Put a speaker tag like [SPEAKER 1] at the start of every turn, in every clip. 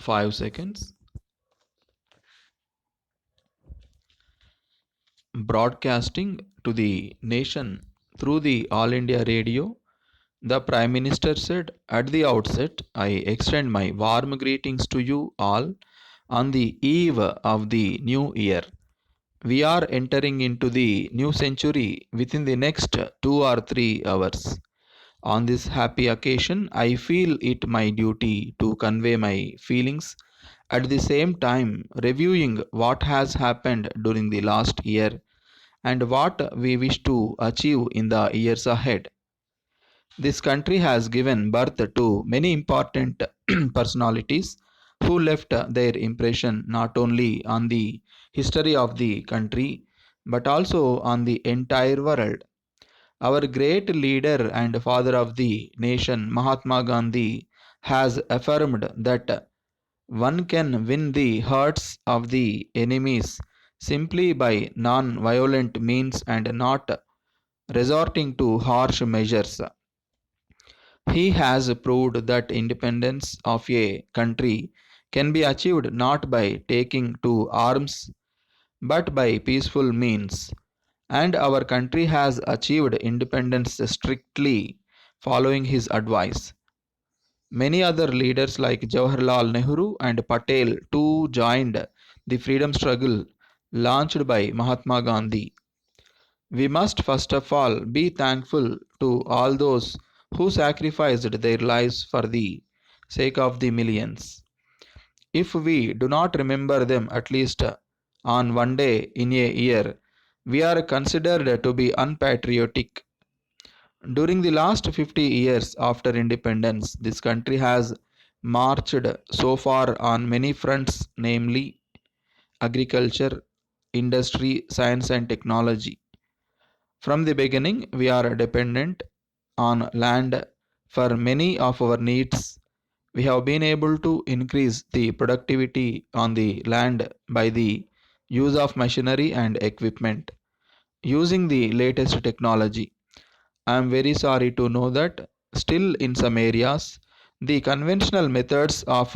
[SPEAKER 1] 5 seconds. Broadcasting to the nation through the All India Radio, the Prime Minister said at the outset, I extend my warm greetings to you all on the eve of the new year. We are entering into the new century within the next 2 or 3 hours. On this happy occasion, I feel it my duty to convey my feelings at the same time reviewing what has happened during the last year and what we wish to achieve in the years ahead. This country has given birth to many important personalities who left their impression not only on the history of the country but also on the entire world. Our great leader and father of the nation, Mahatma Gandhi, has affirmed that one can win the hearts of the enemies simply by non violent means and not resorting to harsh measures. He has proved that independence of a country can be achieved not by taking to arms but by peaceful means. And our country has achieved independence strictly following his advice. Many other leaders like Jawaharlal Nehru and Patel too joined the freedom struggle launched by Mahatma Gandhi. We must first of all be thankful to all those who sacrificed their lives for the sake of the millions. If we do not remember them at least on one day in a year, we are considered to be unpatriotic. During the last 50 years after independence, this country has marched so far on many fronts, namely agriculture, industry, science, and technology. From the beginning, we are dependent on land for many of our needs. We have been able to increase the productivity on the land by the use of machinery and equipment using the latest technology. I am very sorry to know that still in some areas the conventional methods of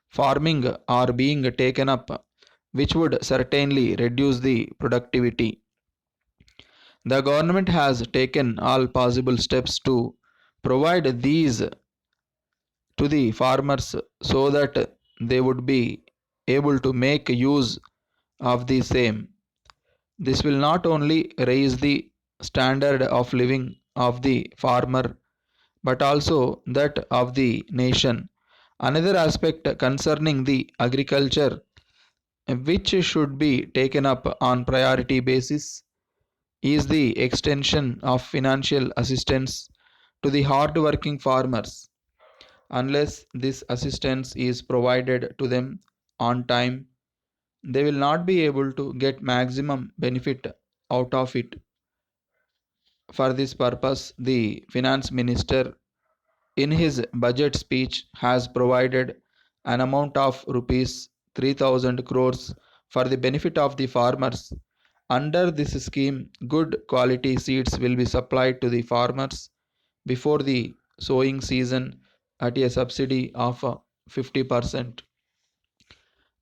[SPEAKER 1] farming are being taken up, which would certainly reduce the productivity. The government has taken all possible steps to provide these to the farmers so that they would be able to make use of the same. This will not only raise the standard of living of the farmer but also that of the nation. Another aspect concerning the agriculture which should be taken up on priority basis is the extension of financial assistance to the hard-working farmers. Unless this assistance is provided to them on time, they will not be able to get maximum benefit out of it. For this purpose, the finance minister in his budget speech has provided an amount of rupees 3000 crores for the benefit of the farmers. Under this scheme, good quality seeds will be supplied to the farmers before the sowing season at a subsidy of 50%.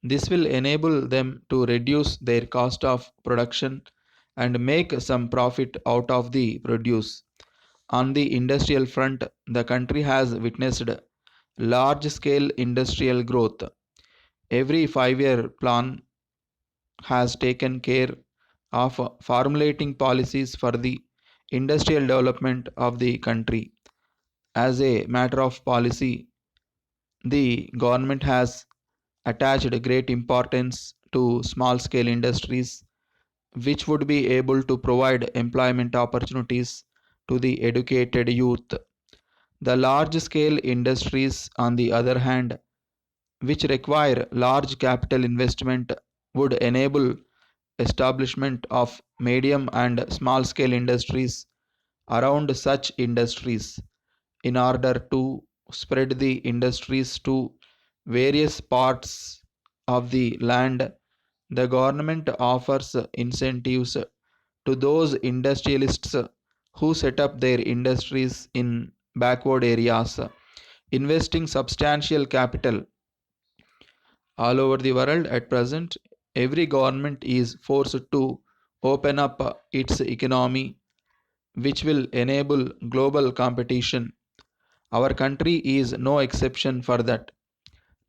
[SPEAKER 1] This will enable them to reduce their cost of production and make some profit out of the produce. On the industrial front, the country has witnessed large scale industrial growth. Every 5 year plan has taken care of formulating policies for the industrial development of the country. As a matter of policy, the government has attached great importance to small scale industries which would be able to provide employment opportunities to the educated youth. The large scale industries, on the other hand, which require large capital investment, would enable establishment of medium and small scale industries around such industries in order to spread the industries to various parts of the land. The government offers incentives to those industrialists who set up their industries in backward areas, investing substantial capital All over the world at present, every government is forced to open up its economy, which will enable global competition. Our country is no exception for that.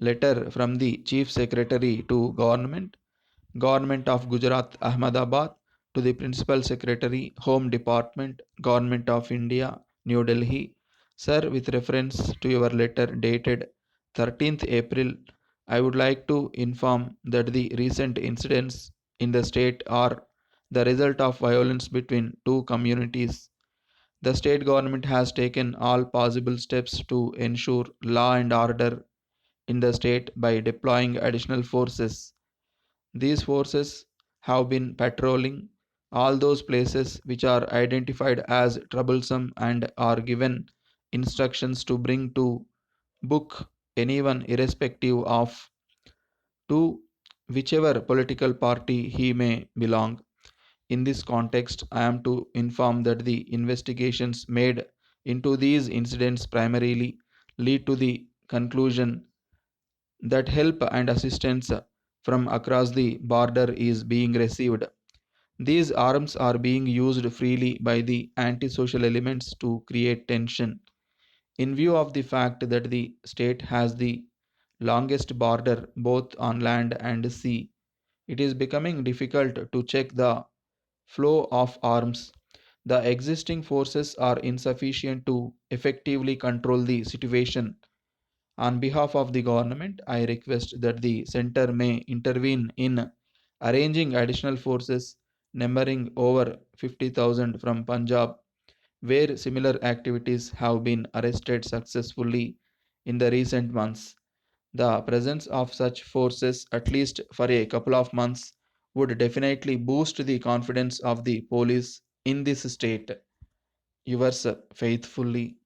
[SPEAKER 1] Letter from the Chief Secretary to Government of Gujarat, Ahmedabad, to the Principal Secretary, Home Department, Government of India, New Delhi. Sir, with reference to your letter dated 13th April, I would like to inform that the recent incidents in the state are the result of violence between two communities. The state government has taken all possible steps to ensure law and order in the state by deploying additional forces. These forces have been patrolling all those places which are identified as troublesome and are given instructions to bring to book anyone irrespective of to whichever political party he may belong. In this context, I am to inform that the investigations made into these incidents primarily lead to the conclusion that help and assistance from across the border is being received. These arms are being used freely by the antisocial elements to create tension. In view of the fact that the state has the longest border both on land and sea, it is becoming difficult to check the flow of arms. The existing forces are insufficient to effectively control the situation. On behalf of the government, I request that the center may intervene in arranging additional forces numbering over 50,000 from Punjab, where similar activities have been arrested successfully in the recent months. The presence of such forces, at least for a couple of months, would definitely boost the confidence of the police in this state. Yours faithfully,